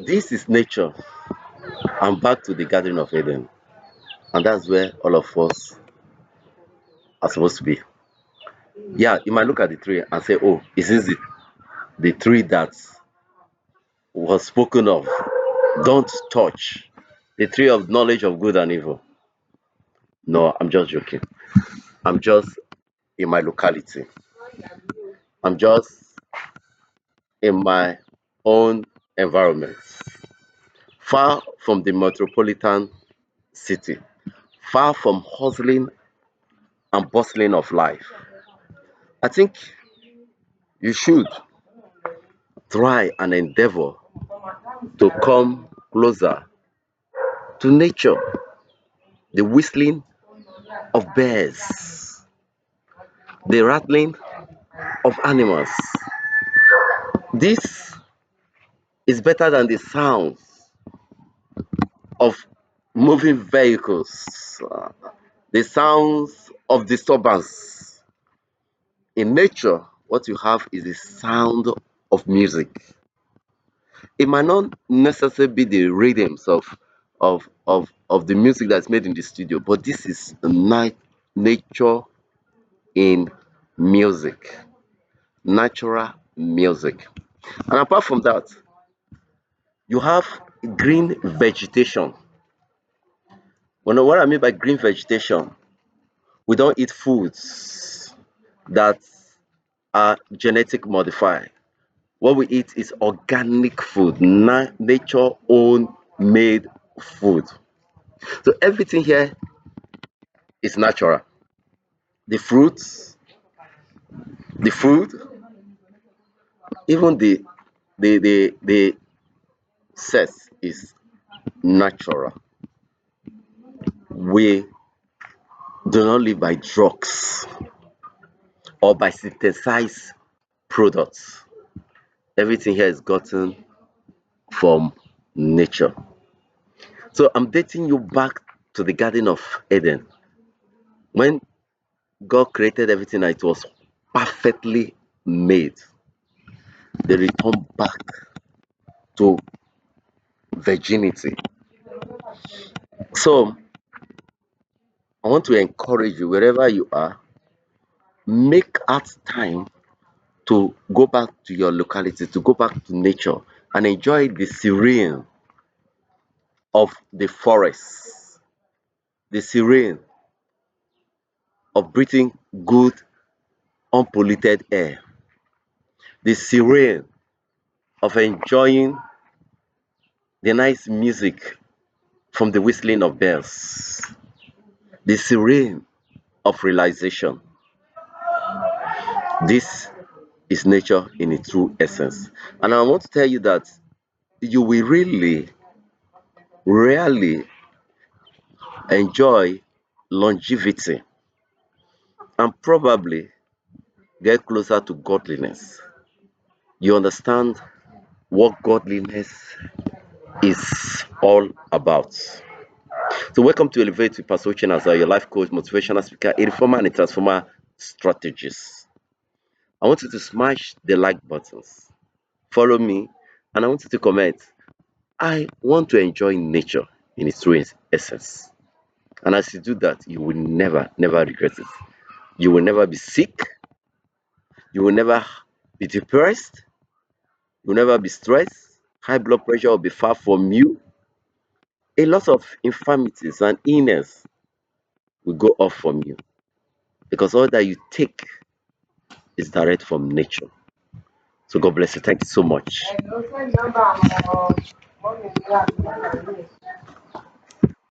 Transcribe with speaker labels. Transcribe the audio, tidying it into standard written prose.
Speaker 1: This is nature. I'm back to the Garden of Eden, and that's where all of us are supposed to be. Yeah, you might look at the tree and say, "Oh, is this the tree that was spoken of? Don't touch the tree of knowledge of good and evil." No, I'm just joking. I'm just in my locality. I'm just in my own environment, far from the metropolitan city, far from hustling and bustling of life. I think you should try and endeavor to come closer to nature, the whistling of bears, the rattling of animals. This is better than the sounds of moving vehicles, the sounds of disturbance. In nature, what you have is the sound of music. It might not necessarily be the rhythms of the music that's made in the studio, but this is nature in music, natural music. And apart from that, you have green vegetation. What I mean by green vegetation, we don't eat foods that are genetic modified. What we eat is organic food, nature own made food. So everything here is natural. The fruits, the food, even the sex is natural. We do not live by drugs or by synthesized products. Everything here is gotten from nature. So I'm dating you back to the Garden of Eden. When God created everything and it was perfectly made, they return back to virginity. So I want to encourage you wherever you are, make out time to go back to your locality, to go back to nature and enjoy the serene of the forest, the serene of breathing good, unpolluted air, the serene of enjoying the nice music from the whistling of bells, the serene of realization. This is nature in its true essence. And I want to tell you that you will really, rarely enjoy longevity and probably get closer to godliness. You understand what godliness is all about. So, welcome to Elevate with Pastor Uche as your life coach, motivational speaker, a reformer, and a transformer strategist. I want you to smash the like buttons, follow me, and I want you to comment. I want to enjoy nature in its true essence. And as you do that, you will never, never regret it. You will never be sick. You will never be depressed. You will never be stressed. High blood pressure will be far from you. A lot of infirmities and illness will go off from you because all that you take is direct from nature. So God bless you. Thank you so much.